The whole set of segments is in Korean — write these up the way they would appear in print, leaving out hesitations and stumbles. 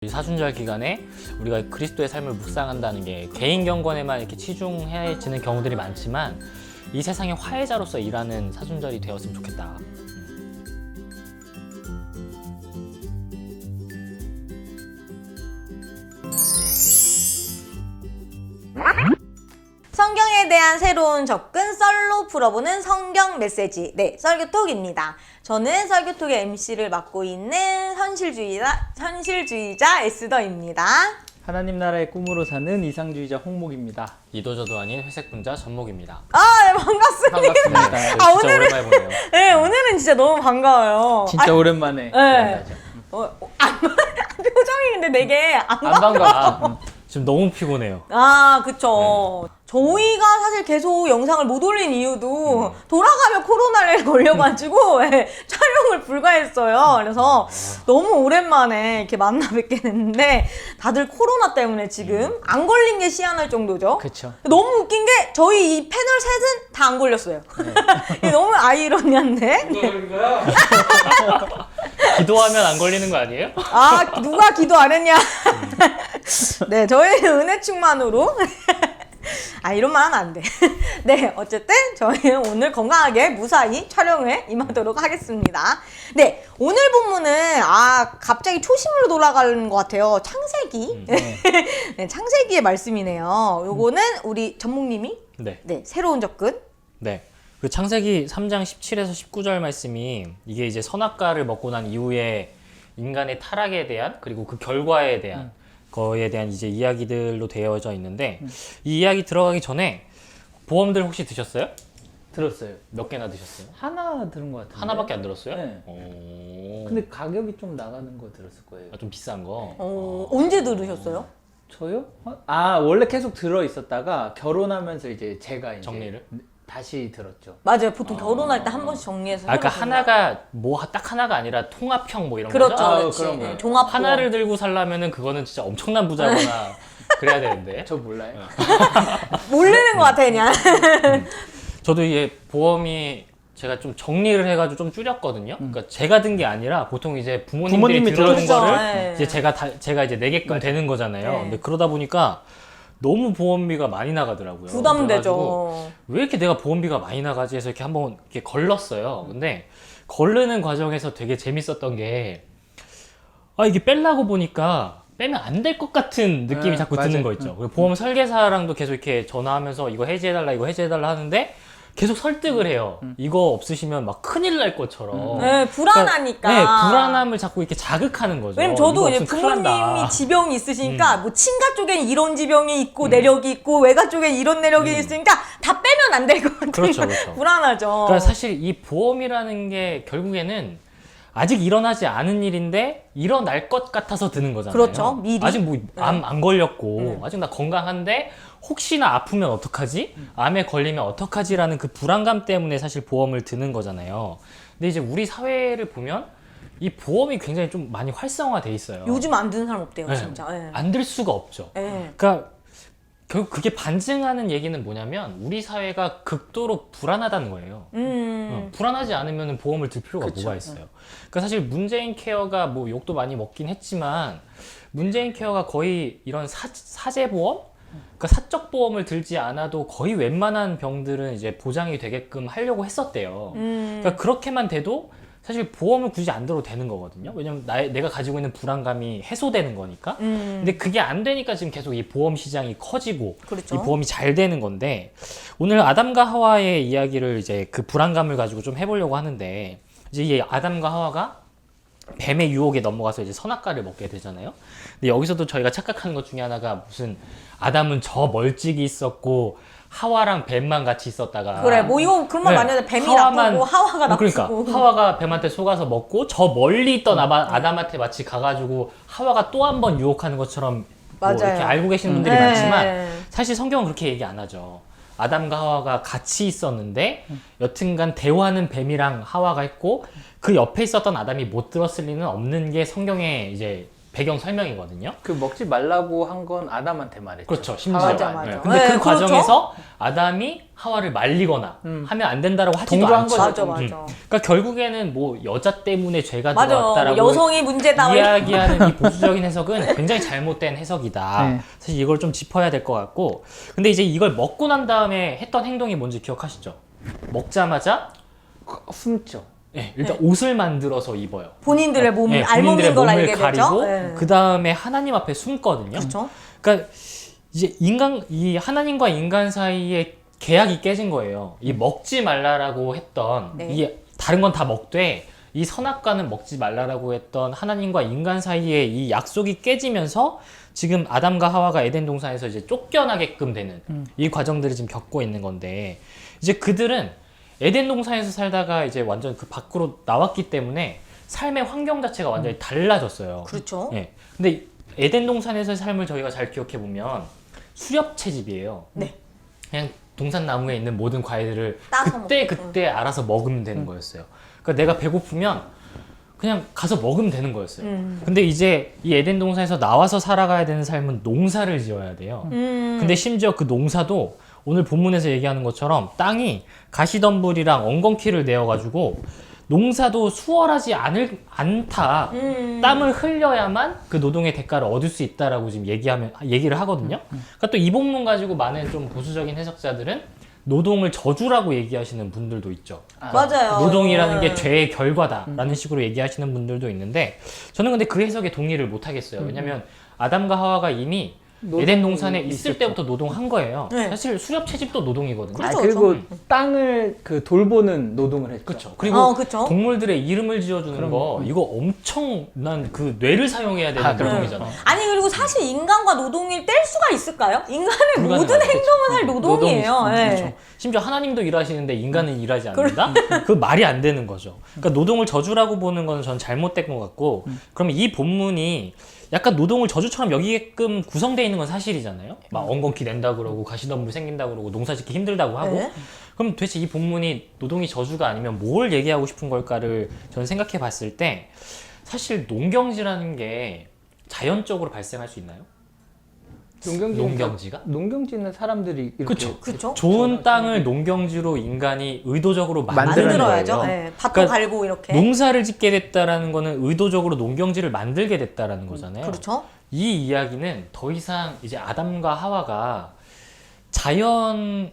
이 사순절 기간에 우리가 그리스도의 삶을 묵상한다는 게 개인 경건에만 이렇게 치중해지는 경우들이 많지만 이 세상의 화해자로서 일하는 사순절이 되었으면 좋겠다. 성경에 대한 새로운 접근, 썰로 풀어보는 성경 메시지, 설교톡입니다. 저는 설교톡의 MC를 맡고 있는 현실주의자 에스더입니다. 하나님 나라의 꿈으로 사는 이상주의자 홍목입니다. 이도저도 아닌 회색 분자 전목입니다. 네, 반갑습니다. 반갑습니다. 진짜 오랜만에 보네요. 네, 오늘은 진짜 너무 반가워요. 진짜 오랜만에 만나죠. 표정이 근데 되게 안 안 반가워. 지금 너무 피곤해요. 그쵸. 저희가 사실 계속 영상을 못 올린 이유도 돌아가면 코로나에 걸려가지고 촬영을 불가했어요. 그래서 너무 오랜만에 이렇게 만나 뵙게 됐는데 다들 코로나 때문에 지금 안 걸린 게 희한할 정도죠. 그쵸. 너무 웃긴 게 저희 이 패널 셋은 다 안 걸렸어요. 이게 너무 아이러니한데. 기도하면 안 걸리는 거 아니에요? 누가 기도 안 했냐. 네, 저희는 은혜 충만으로. 이런 말 하면 안 돼. 네, 어쨌든 저희는 오늘 건강하게 무사히 촬영에 임하도록 하겠습니다. 네, 오늘 본문은 갑자기 초심으로 돌아가는 것 같아요. 창세기. 네, 창세기의 말씀이네요. 요거는 우리 전목님이 네. 새로운 접근. 네. 그 창세기 3장 17에서 19절 말씀이 이게 이제 선악과를 먹고 난 이후에 인간의 타락에 대한 그리고 그 결과에 대한 거에 대한 이제 이야기들로 되어져 있는데 이 이야기 들어가기 전에 보험들 혹시 드셨어요? 들었어요. 몇 개나 드셨어요? 하나 들은 것 같은데. 하나밖에 안 들었어요? 네. 오. 근데 가격이 좀 나가는 거 들었을 거예요. 좀 비싼 거. 언제 들으셨어요? 저요? 원래 계속 들어 있었다가 결혼하면서 이제 제가 이제 정리를? 다시 들었죠. 맞아요. 보통 결혼할 때 한 번씩 정리해서. 그러니까 해보거든요. 하나가 뭐 딱 하나가 아니라 통합형 뭐 이런 그렇죠. 거죠? 그렇지. 그런 거예요. 종합 하나를 들고 살려면은 그거는 진짜 엄청난 부자거나 그래야 되는데. 저 몰라요. 모르는 것 같아 그냥. 저도 이게 보험이 제가 좀 정리를 해가지고 좀 줄였거든요. 그러니까 제가 든 게 아니라 보통 이제 부모님들이 부모님이 들어준 들어주죠. 거를 네. 이제 제가 이제 내게끔 되는 거잖아요. 네. 근데 그러다 보니까 너무 보험비가 많이 나가더라고요. 그래가지고 부담되죠. 왜 이렇게 내가 보험비가 많이 나가지 해서 이렇게 한번 이렇게 걸렀어요. 근데 걸르는 과정에서 되게 재밌었던 게 이게 빼려고 보니까 빼면 안 될 것 같은 느낌이 자꾸 맞아요. 드는 거 있죠. 그리고 보험 설계사랑도 계속 이렇게 전화하면서 이거 해지해달라 이거 해지해달라 하는데 계속 설득을 해요. 이거 없으시면 막 큰일 날 것처럼. 네, 불안하니까. 네, 불안함을 자꾸 이렇게 자극하는 거죠. 왜냐면 저도 이거 이제 없으면 큰일 난다. 부모님이 지병이 있으시니까 뭐 친가 쪽엔 이런 지병이 있고 내력이 있고 외가 쪽엔 이런 내력이 있으니까 다 빼면 안 될 것 같아요. 그렇죠, 그렇죠. 불안하죠. 그러니까 사실 이 보험이라는 게 결국에는 아직 일어나지 않은 일인데 일어날 것 같아서 드는 거잖아요. 그렇죠, 미리. 아직 뭐 암 안 걸렸고 아직 나 건강한데 혹시나 아프면 어떡하지? 암에 걸리면 어떡하지라는 그 불안감 때문에 사실 보험을 드는 거잖아요. 근데 이제 우리 사회를 보면 이 보험이 굉장히 좀 많이 활성화돼 있어요. 요즘 안 드는 사람 없대요, 네. 진짜. 네. 안 들 수가 없죠. 네. 그러니까 결국 그게 반증하는 얘기는 뭐냐면 우리 사회가 극도로 불안하다는 거예요. 불안하지 않으면 보험을 들 필요가 뭐가 있어요. 그러니까 사실 문재인 케어가 뭐 욕도 많이 먹긴 했지만 문재인 케어가 거의 이런 사제보험? 그러니까 사적 보험을 들지 않아도 거의 웬만한 병들은 이제 보장이 되게끔 하려고 했었대요. 그러니까 그렇게만 돼도 사실 보험을 굳이 안 들어도 되는 거거든요. 왜냐면 내가 가지고 있는 불안감이 해소되는 거니까. 근데 그게 안 되니까 지금 계속 이 보험 시장이 커지고 그렇죠. 이 보험이 잘 되는 건데 오늘 아담과 하와의 이야기를 이제 그 불안감을 가지고 좀 해보려고 하는데 이제 이 아담과 하와가 뱀의 유혹에 넘어가서 이제 선악과를 먹게 되잖아요. 근데 여기서도 저희가 착각하는 것 중에 하나가 무슨 아담은 저 멀찍이 있었고 하와랑 뱀만 같이 있었다가 그래, 뭐 이거 그런 말 많이 하는데 뱀이 나쁘고 하와가 나쁘고. 그러니까 하와가 뱀한테 속아서 먹고 저 멀리 있던 아담한테 마치 가가지고 하와가 또 한 번 유혹하는 것처럼 뭐 맞아요. 이렇게 알고 계시는 분들이 네. 많지만 사실 성경은 그렇게 얘기 안 하죠. 아담과 하와가 같이 있었는데 여튼간 대화는 뱀이랑 하와가 했고 그 옆에 있었던 아담이 못 들었을 리는 없는 게 성경의 이제 배경 설명이거든요. 그 먹지 말라고 한 건 아담한테 말했죠. 그렇죠. 심지어. 맞아, 맞아. 네. 근데 네, 그 그렇죠. 과정에서 아담이 하와를 말리거나 하면 안 된다라고 하지도 동조한 않죠. 거죠. 맞아, 맞아. 그러니까 결국에는 뭐 여자 때문에 죄가 맞아. 들어왔다라고 여성이 문제다. 이야기하는 이 보수적인 해석은 굉장히 잘못된 해석이다. 네. 사실 이걸 좀 짚어야 될 것 같고, 근데 이제 이걸 먹고 난 다음에 했던 행동이 뭔지 기억하시죠? 먹자마자 숨죠. 일단 옷을 만들어서 입어요. 본인들의 몸, 본인들의 알몸인 걸 몸을 알게 되죠. 가리고 네. 그 다음에 하나님 앞에 숨거든요. 그렇죠. 그러니까 이제 이 하나님과 인간 사이에 계약이 깨진 거예요. 이 먹지 말라라고 했던 네. 이 다른 건 다 먹되 이 선악과는 먹지 말라라고 했던 하나님과 인간 사이에 이 약속이 깨지면서 지금 아담과 하와가 에덴 동산에서 이제 쫓겨나게끔 되는 이 과정들을 지금 겪고 있는 건데, 이제 그들은 에덴 동산에서 살다가 이제 완전 그 밖으로 나왔기 때문에 삶의 환경 자체가 완전히 달라졌어요. 그렇죠. 예. 근데 에덴 동산에서의 삶을 저희가 잘 기억해 보면 수렵 채집이에요. 네. 그냥 동산 나무에 있는 모든 과일들을 따서 그때 알아서 먹으면 되는 거였어요. 그러니까 내가 배고프면 그냥 가서 먹으면 되는 거였어요. 근데 이제 이 에덴 동산에서 나와서 살아가야 되는 삶은 농사를 지어야 돼요. 근데 심지어 그 농사도 오늘 본문에서 얘기하는 것처럼 땅이 가시덤불이랑 엉겅퀴를 내어가지고 농사도 수월하지 않다. 땀을 흘려야만 그 노동의 대가를 얻을 수 있다라고 지금 얘기를 하거든요. 그러니까 또 이 본문 가지고 많은 좀 보수적인 해석자들은 노동을 저주라고 얘기하시는 분들도 있죠. 맞아요. 노동이라는 게 네. 죄의 결과다라는 식으로 얘기하시는 분들도 있는데, 저는 근데 그 해석에 동의를 못 하겠어요. 왜냐면 아담과 하와가 이미 에덴 동산에 있을 있었죠. 때부터 노동한 거예요. 네. 사실 수렵 채집도 노동이거든요. 그렇죠. 그리고 땅을 그 돌보는 노동을 했죠. 그렇죠. 그리고 그쵸. 동물들의 이름을 지어주는 거, 이거 엄청난 그 뇌를 사용해야 되는 그럼요. 노동이잖아요. 아니 그리고 사실 인간과 노동을 뗄 수가 있을까요? 인간의 모든 불가능하죠. 행동은 할 노동이에요. 노동이죠. 예. 그렇죠. 심지어 하나님도 일하시는데 인간은 일하지 않는다? 그 말이 안 되는 거죠. 그러니까 노동을 저주라고 보는 건 전 잘못된 것 같고, 그러면 이 본문이 약간 노동을 저주처럼 여기게끔 구성되어 있는 건 사실이잖아요. 막 엉겅퀴 낸다 그러고 가시덤불 생긴다 그러고 농사 짓기 힘들다고 하고. 네. 그럼 도대체 이 본문이 노동이 저주가 아니면 뭘 얘기하고 싶은 걸까를 저는 생각해 봤을 때, 사실 농경지라는 게 자연적으로 발생할 수 있나요? 농경지가? 농경지는 사람들이 이렇게 그쵸. 그쵸. 좋은 땅을 농경지로 인간이 의도적으로 만들어야죠. 만들어야죠. 예. 밭도 그러니까 갈고 이렇게. 농사를 짓게 됐다라는 거는 의도적으로 농경지를 만들게 됐다라는 거잖아요. 그렇죠. 이 이야기는 더 이상 이제 아담과 하와가 자연에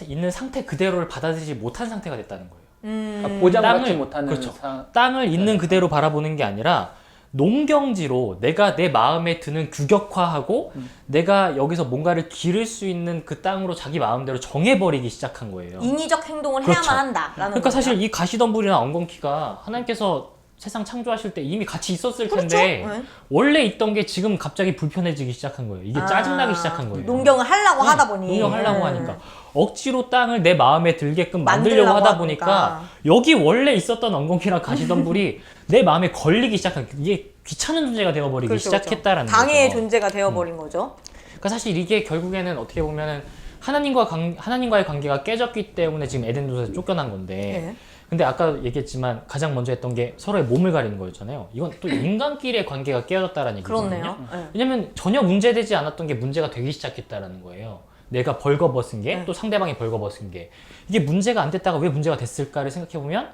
있는 상태 그대로를 받아들이지 못한 상태가 됐다는 거예요. 그러니까 보장받지 땅을- 못하는 그렇죠. 상황. 땅을 있는 그대로 바라보는 게 아니라 농경지로 내가 내 마음에 드는 규격화하고 내가 여기서 뭔가를 기를 수 있는 그 땅으로 자기 마음대로 정해버리기 시작한 거예요. 인위적 행동을 그렇죠. 해야만 한다라는 그러니까 거죠. 사실 이 가시덤불이나 엉겅퀴가 하나님께서 세상 창조하실 때 이미 같이 있었을 그렇죠. 텐데 네. 원래 있던 게 지금 갑자기 불편해지기 시작한 거예요. 이게 짜증나기 시작한 거예요. 농경을 하려고 하다 보니. 농경하려고 예. 하니까 억지로 땅을 내 마음에 들게끔 만들려고 만들려고 하다 하니까. 보니까 여기 원래 있었던 엉겅퀴나 가시덤불이 내 마음에 걸리기 시작한, 이게 귀찮은 존재가 되어버리기 그렇죠, 시작했다라는 방해의 거죠. 존재가 되어버린 거죠. 그러니까 사실 이게 결국에는 어떻게 보면은 하나님과의 관계가 깨졌기 때문에 지금 에덴 동산에서 쫓겨난 건데, 네. 근데 아까 얘기했지만 가장 먼저 했던 게 서로의 몸을 가리는 거였잖아요. 이건 또 인간끼리의 관계가 깨졌다라는 얘기거든요. 그렇네요. 네. 왜냐면 전혀 문제되지 않았던 게 문제가 되기 시작했다라는 거예요. 내가 벌거벗은 게, 또 상대방이 벌거벗은 게, 이게 문제가 안 됐다가 왜 문제가 됐을까를 생각해 보면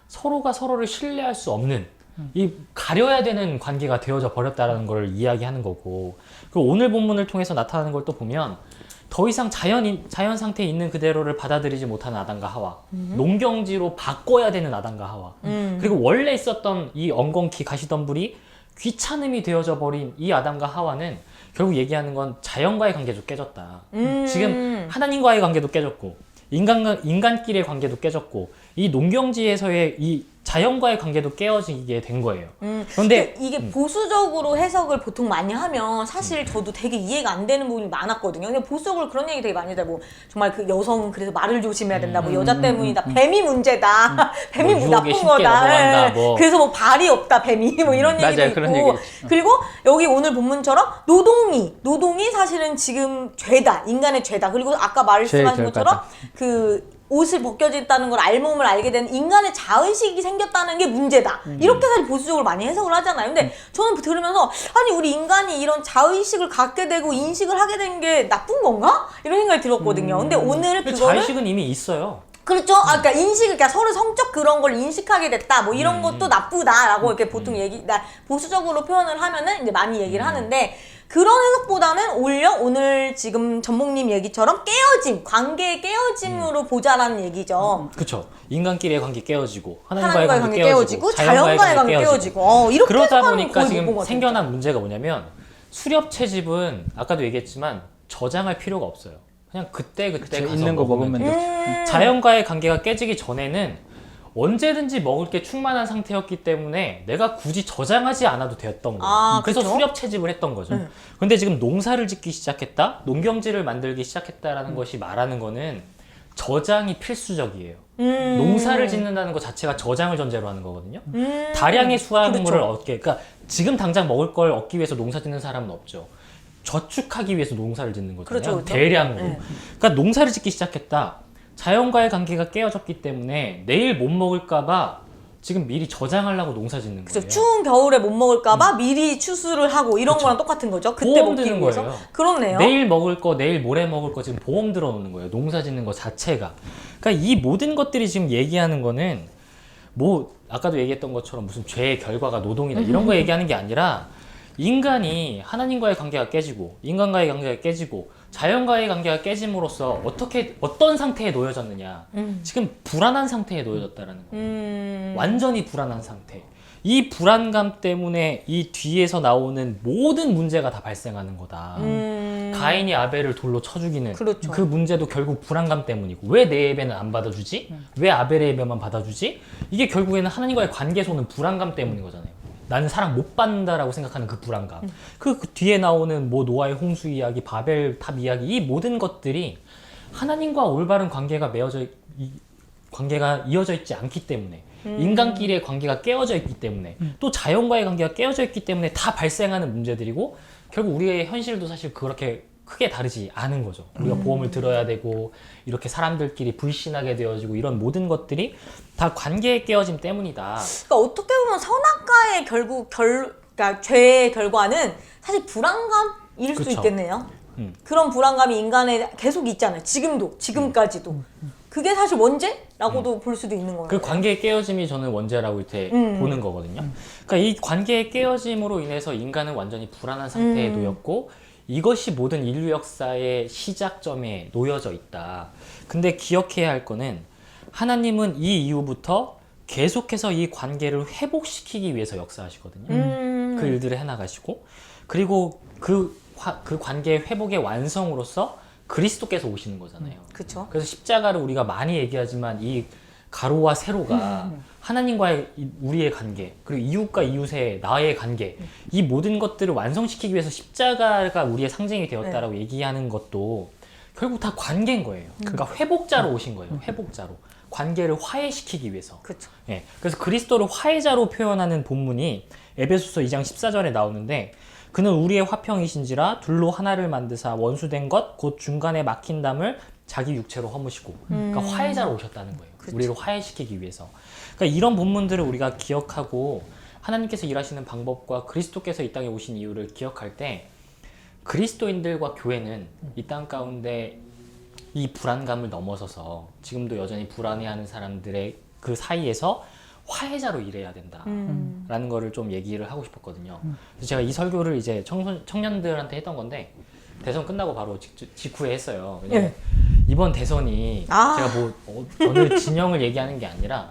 서로가 서로를 신뢰할 수 없는, 이 가려야 되는 관계가 되어져 버렸다라는 걸 이야기하는 거고, 그리고 오늘 본문을 통해서 나타나는 걸 또 보면 더 이상 자연 상태에 있는 그대로를 받아들이지 못하는 아담과 하와, 농경지로 바꿔야 되는 아담과 하와, 그리고 원래 있었던 이 엉겅퀴 가시덤불이 귀찮음이 되어져 버린 이 아담과 하와는 결국 얘기하는 건 자연과의 관계도 깨졌다. 지금 하나님과의 관계도 깨졌고 인간끼리의 관계도 깨졌고 이 농경지에서의 이 자연과의 관계도 깨어지게 된 거예요. 그런데 이게 보수적으로 해석을 보통 많이 하면 사실 저도 되게 이해가 안 되는 부분이 많았거든요. 근데 보수적으로 그런 얘기 되게 많이 하고, 뭐 정말 그 여성은 그래서 말을 조심해야 된다, 뭐 여자 때문이다, 뱀이 문제다, 뱀이 뭐 나쁜 유혹에 쉽게 거다, 넘어간다, 예. 뭐. 그래서 뭐 발이 없다 뱀이, 뭐 이런 얘기도 맞아요. 있고, 그런 얘기 있죠. 그리고 여기 오늘 본문처럼 노동이 사실은 지금 죄다, 인간의 죄다. 그리고 아까 말씀하신 죄의 것처럼 그 옷을 벗겨졌다는 걸 알몸을 알게 된 인간의 자의식이 생겼다는 게 문제다. 이렇게 사실 보수적으로 많이 해석을 하잖아요. 근데 저는 들으면서 아니 우리 인간이 이런 자의식을 갖게 되고 인식을 하게 된 게 나쁜 건가? 이런 생각이 들었거든요. 근데 오늘 근데 그거를 자의식은 이미 있어요. 그렇죠. 아, 그러니까 인식을, 그러니까 서로 성적 그런 걸 인식하게 됐다. 뭐 이런 것도 나쁘다라고 이렇게 보통 보수적으로 표현을 하면은 이제 많이 얘기를 하는데 그런 해석보다는 오히려 오늘 지금 전목님 얘기처럼 깨어짐, 관계의 깨어짐으로 보자라는 얘기죠. 그렇죠. 인간끼리의 관계 깨어지고 하나님과의 관계 깨어지고 자연과의 관계 깨어지고 이렇게 그러다 해석하는 보니까 거의 못본 지금 것 같아요. 생겨난 문제가 뭐냐면 수렵 채집은 아까도 얘기했지만 저장할 필요가 없어요. 그냥 그때 가서 있는 거 먹으면 돼요. 돼. 자연과의 관계가 깨지기 전에는 언제든지 먹을 게 충만한 상태였기 때문에 내가 굳이 저장하지 않아도 되었던 거예요. 아, 그래서 그쵸? 수렵 채집을 했던 거죠. 근데 지금 농사를 짓기 시작했다, 농경지를 만들기 시작했다라는 것이 말하는 거는 저장이 필수적이에요. 농사를 짓는다는 것 자체가 저장을 전제로 하는 거거든요. 다량의 수확물을 그렇죠. 얻게, 그러니까 지금 당장 먹을 걸 얻기 위해서 농사 짓는 사람은 없죠. 저축하기 위해서 농사를 짓는 거잖아요. 그렇죠, 그렇죠. 대량으로. 그러니까 농사를 짓기 시작했다. 자연과의 관계가 깨어졌기 때문에 내일 못 먹을까봐 지금 미리 저장하려고 농사 짓는 거예요. 그렇죠. 추운 겨울에 못 먹을까봐 미리 추수를 하고 이런 거랑 똑같은 거죠. 그때 보험 먹기 드는 위해서. 거예요. 그렇네요. 내일 먹을 거, 내일 모레 먹을 거 지금 보험 들어놓는 거예요. 농사 짓는 거 자체가. 그러니까 이 모든 것들이 지금 얘기하는 거는 뭐 아까도 얘기했던 것처럼 무슨 죄의 결과가 노동이다 이런 거 얘기하는 게 아니라 인간이 하나님과의 관계가 깨지고 인간과의 관계가 깨지고 자연과의 관계가 깨짐으로써 어떤 상태에 놓여졌느냐. 지금 불안한 상태에 놓여졌다라는 거예요. 완전히 불안한 상태. 이 불안감 때문에 이 뒤에서 나오는 모든 문제가 다 발생하는 거다. 가인이 아벨을 돌로 쳐 죽이는 그렇죠. 그 문제도 결국 불안감 때문이고 왜 내 예배는 안 받아주지? 왜 아벨의 예배만 받아주지? 이게 결국에는 하나님과의 관계에서는 불안감 때문인 거잖아요. 나는 사랑 못 받는다라고 생각하는 그 불안감. 그 뒤에 나오는 뭐 노아의 홍수 이야기, 바벨탑 이야기, 이 모든 것들이 하나님과 올바른 관계가 관계가 이어져 있지 않기 때문에 인간끼리의 관계가 깨어져 있기 때문에 또 자연과의 관계가 깨어져 있기 때문에 다 발생하는 문제들이고 결국 우리의 현실도 사실 그렇게 크게 다르지 않은 거죠. 우리가 보험을 들어야 되고 이렇게 사람들끼리 불신하게 되어지고 이런 모든 것들이 다 관계의 깨어짐 때문이다. 그러니까 어떻게 보면 선악과의 그러니까 죄의 결과는 사실 불안감일 수 그쵸. 있겠네요. 그런 불안감이 인간에 계속 있잖아요. 지금까지도. 그게 사실 원죄라고도 볼 수도 있는 거예요. 그 관계의 깨어짐이 저는 원죄라고 이렇게 보는 거거든요. 그러니까 이 관계의 깨어짐으로 인해서 인간은 완전히 불안한 상태에 놓였고 이것이 모든 인류 역사의 시작점에 놓여져 있다. 근데 기억해야 할 거는 하나님은 이 이후부터 계속해서 이 관계를 회복시키기 위해서 역사하시거든요. 그 일들을 해나가시고 그리고 그 관계의 회복의 완성으로서 그리스도께서 오시는 거잖아요. 그렇죠. 그래서 십자가를 우리가 많이 얘기하지만 이 가로와 세로가 하나님과의 우리의 관계 그리고 이웃과 이웃의 나의 관계 이 모든 것들을 완성시키기 위해서 십자가가 우리의 상징이 되었다라고 얘기하는 것도 결국 다 관계인 거예요. 그러니까 회복자로 오신 거예요. 회복자로. 관계를 화해시키기 위해서. 그렇죠. 예. 그래서 그리스도를 화해자로 표현하는 본문이 에베소서 2장 14절에 나오는데 그는 우리의 화평이신지라 둘로 하나를 만드사 원수된 것 곧 중간에 막힌 담을 자기 육체로 허무시고 그러니까 화해자로 오셨다는 거예요. 그렇죠. 우리를 화해시키기 위해서. 그러니까 이런 본문들을 우리가 기억하고 하나님께서 일하시는 방법과 그리스도께서 이 땅에 오신 이유를 기억할 때 그리스도인들과 교회는 이 땅 가운데 이 불안감을 넘어서서 지금도 여전히 불안해하는 사람들의 그 사이에서 화해자로 일해야 된다라는 거를 좀 얘기를 하고 싶었거든요. 그래서 제가 이 설교를 이제 청년들한테 했던 건데 대선 끝나고 바로 직후에 했어요. 왜냐면 이번 대선이 제가 뭐 어느 진영을 얘기하는 게 아니라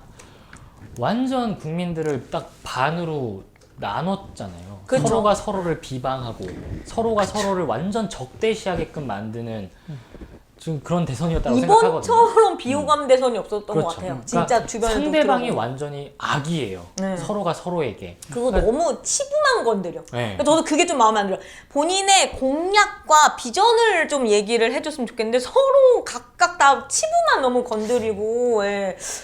완전 국민들을 딱 반으로 나눴잖아요. 그쵸. 서로가 서로를 비방하고 서로가 서로를 완전 적대시하게끔 만드는 지금 그런 대선이었다고 생각하거든요. 이번처럼 비호감 대선이 없었던 그렇죠. 것 같아요. 그러니까 진짜 주변에 상대방이 완전히 악이에요. 네. 서로가 서로에게. 그거 너무 치부만 건드려. 네. 그러니까 저도 그게 좀 마음에 안 들어요. 본인의 공약과 비전을 좀 얘기를 해줬으면 좋겠는데 서로 각각 다 치부만 너무 건드리고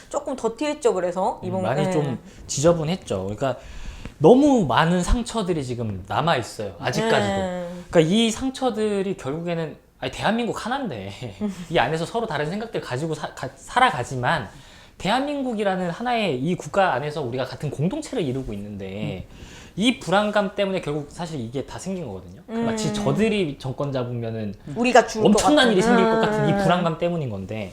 조금 더티했죠. 그래서 이번 많이 좀 지저분했죠. 그러니까 너무 많은 상처들이 지금 남아 있어요. 아직까지도. 그러니까 이 상처들이 결국에는 아니 대한민국 하나인데 이 안에서 서로 다른 생각들 가지고 살아가지만 대한민국이라는 하나의 이 국가 안에서 우리가 같은 공동체를 이루고 있는데 이 불안감 때문에 결국 사실 이게 다 생긴 거거든요. 마치 저들이 정권 잡으면은 우리가 죽을 엄청난 것 일이 같은. 생길 것 같은 이 불안감 때문인 건데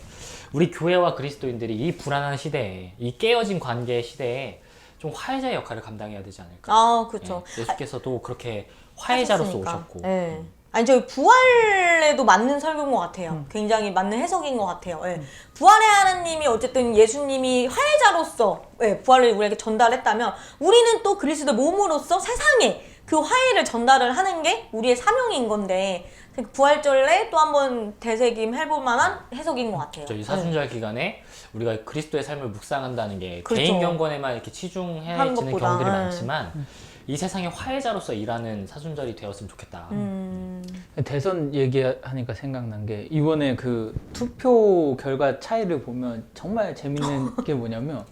우리 교회와 그리스도인들이 이 불안한 시대에 이 깨어진 관계 시대에 좀 화해자의 역할을 감당해야 되지 않을까. 아, 그렇죠. 예, 예수께서도 그렇게 화해자로서 하셨으니까. 오셨고 예. 아니 저희 부활에도 맞는 설교인 것 같아요. 굉장히 맞는 해석인 것 같아요. 예. 부활의 하나님이 어쨌든 예수님이 화해자로서 부활을 우리에게 전달했다면 우리는 또 그리스도 몸으로서 세상에 그 화해를 전달을 하는 게 우리의 사명인 건데 부활절에 또 한번 되새김해볼 만한 해석인 것 같아요. 이 사순절 기간에 우리가 그리스도의 삶을 묵상한다는 게 그렇죠. 개인 경건에만 이렇게 치중해지는 하는 것보다. 경우들이 많지만 이 세상의 화해자로서 일하는 사순절이 되었으면 좋겠다. 대선 얘기하니까 생각난 게 이번에 그 투표 결과 차이를 보면 정말 재밌는 게 뭐냐면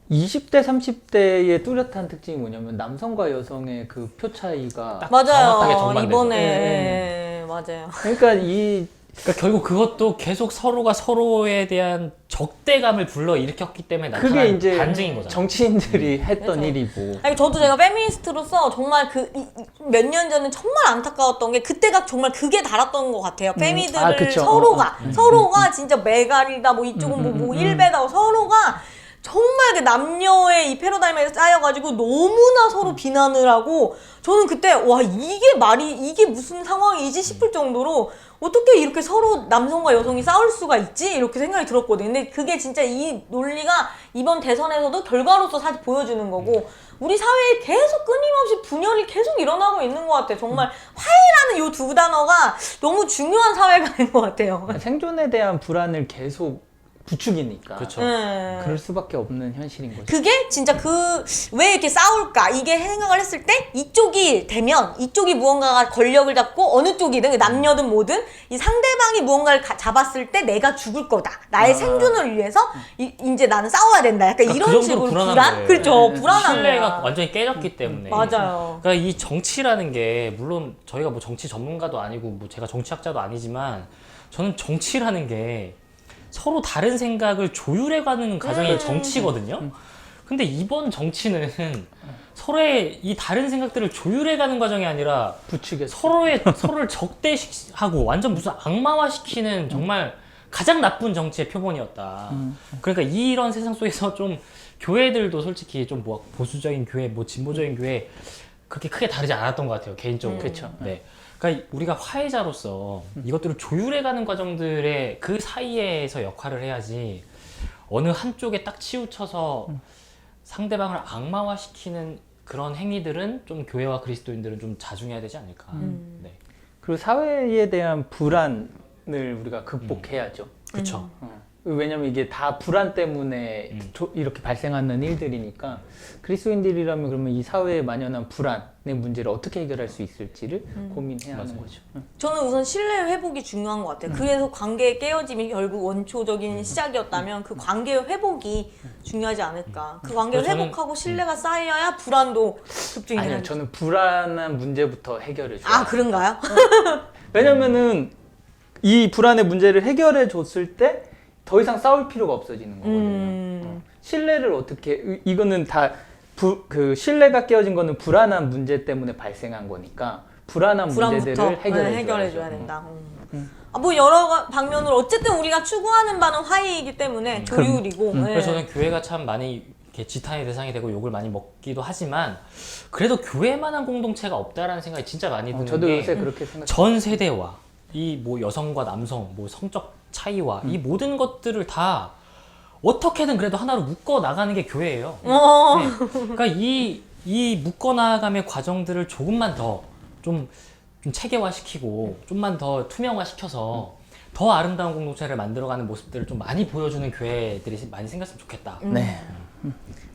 20대, 30대의 뚜렷한 특징이 뭐냐면 남성과 여성의 그 표 차이가 정확하게 맞아요. 정반대죠. 이번에 맞아요. 그러니까 이 그러니까 결국 그것도 계속 서로가 서로에 대한 적대감을 불러일으켰기 때문에 그게 나타난 이제 반증인 거잖아요. 정치인들이 했던 그렇죠. 일이고 아니 저도 제가 페미니스트로서 정말 그 몇 년 전에 정말 안타까웠던 게 그때가 정말 그게 달았던 것 같아요. 페미들을 그쵸. 서로가 진짜 메갈이다 뭐 이쪽은 뭐 일베다 서로가 정말 그 남녀의 이 패러다임에 쌓여가지고 너무나 서로 비난을 하고 저는 그때 와 이게 무슨 상황이지 싶을 정도로 어떻게 이렇게 서로 남성과 여성이 싸울 수가 있지? 이렇게 생각이 들었거든요. 근데 그게 진짜 이 논리가 이번 대선에서도 결과로서 사실 보여주는 거고 우리 사회에 계속 끊임없이 분열이 계속 일어나고 있는 것 같아요. 정말 화해라는 이 두 단어가 너무 중요한 사회가 된 것 같아요. 생존에 대한 불안을 계속 부추기니까 그렇죠. 그럴 수밖에 없는 현실인 거죠. 그게 진짜 왜 이렇게 싸울까 이게 생각을 했을 때 이쪽이 되면 이쪽이 무언가가 권력을 잡고 어느 쪽이든 남녀든 뭐든 이 상대방이 무언가를 잡았을 때 내가 죽을 거다 나의 생존을 위해서 이제 나는 싸워야 된다 약간 그러니까 이런 그 정도로 식으로 불안한 거예요. 그렇죠 불안한 신뢰가 거야. 완전히 깨졌기 때문에. 맞아요. 그러니까 이 정치라는 게 물론 저희가 뭐 정치 전문가도 아니고 뭐 제가 정치학자도 아니지만 저는 정치라는 게 서로 다른 생각을 조율해가는 과정이 정치거든요. 근데 이번 정치는 서로의 이 다른 생각들을 조율해가는 과정이 아니라 부추겼어. 서로를 적대하고 완전 무슨 악마화시키는 정말 가장 나쁜 정치의 표본이었다. 그러니까 이런 세상 속에서 좀 교회들도 솔직히 좀 뭐 보수적인 교회, 뭐 진보적인 교회 그렇게 크게 다르지 않았던 것 같아요 개인적으로. 그쵸. 네. 그러니까 우리가 화해자로서 이것들을 조율해가는 과정들의 그 사이에서 역할을 해야지 어느 한쪽에 딱 치우쳐서 상대방을 악마화시키는 그런 행위들은 좀 교회와 그리스도인들은 좀 자중해야 되지 않을까. 네. 그리고 사회에 대한 불안을 우리가 극복해야죠. 그렇죠. 왜냐면 이게 다 불안 때문에 이렇게 발생하는 일들이니까 그리스도인들이라면 그러면 이 사회에 만연한 불안의 문제를 어떻게 해결할 수 있을지를 고민해야 하는 거죠. 저는 우선 신뢰 회복이 중요한 것 같아요. 그래서 관계의 깨어짐이 결국 원초적인 시작이었다면 그 관계의 회복이 중요하지 않을까. 그 관계를 저는- 회복하고 신뢰가 쌓여야 불안도 급증이 아니요, 되는. 저는 불안한 문제부터 해결해 줘요. 아 그런가요? 왜냐면은 이 불안의 문제를 해결해 줬을 때 더 이상 싸울 필요가 없어지는 거거든요. 신뢰를 어떻게 이거는 다 그 신뢰가 깨어진 거는 불안한 문제 때문에 발생한 거니까 불안한 문제들을 해결해 줘야 된다. 뭐 여러 방면으로 어쨌든 우리가 추구하는 바는 화해이기 때문에 조율이고. 네. 그래서 저는 교회가 참 많이 이렇게 지탄의 대상이 되고 욕을 많이 먹기도 하지만 그래도 교회만한 공동체가 없다라는 생각이 진짜 많이 드는 저도 게 요새 그렇게 생각해요. 전 세대와 이 뭐 여성과 남성, 뭐 성적 차이와 이 모든 것들을 다 어떻게든 그래도 하나로 묶어 나가는 게 교회예요. 네. 그러니까 이 묶어 나감의 과정들을 조금만 더 좀 체계화시키고 좀만 더 투명화시켜서 더 아름다운 공동체를 만들어가는 모습들을 좀 많이 보여주는 교회들이 많이 생겼으면 좋겠다. 네.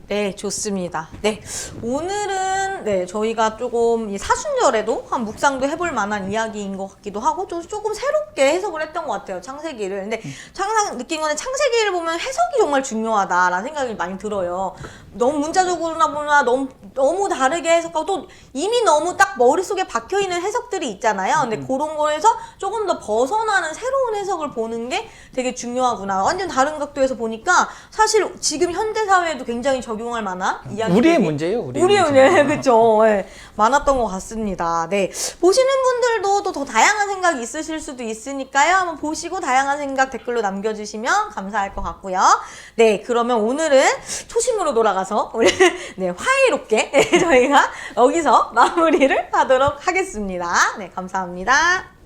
네, 좋습니다. 네, 오늘은 네, 저희가 조금 이 사순절에도 한 묵상도 해볼 만한 이야기인 것 같기도 하고 조금 새롭게 해석을 했던 것 같아요. 창세기를. 근데 항상 느낀 거는 창세기를 보면 해석이 정말 중요하다라는 생각이 많이 들어요. 너무 문자적으로나 보나 너무 다르게 해석하고 또 이미 너무 딱 머릿속에 박혀있는 해석들이 있잖아요. 근데 그런 거에서 조금 더 벗어나는 새로운 해석을 보는 게 되게 중요하구나. 완전 다른 각도에서 보니까 사실 지금 현대 사회에도 굉장히 적용할 만한 이야기. 우리의 문제예요. 우리의 문제. 그렇죠. 네, 많았던 것 같습니다. 네, 보시는 분들도 또 더 다양한 생각이 있으실 수도 있으니까요. 한번 보시고 다양한 생각 댓글로 남겨주시면 감사할 것 같고요. 네, 그러면 오늘은 초심으로 돌아가서 우리 네, 화이롭게 저희가 여기서 마무리를 하도록 하겠습니다. 네, 감사합니다.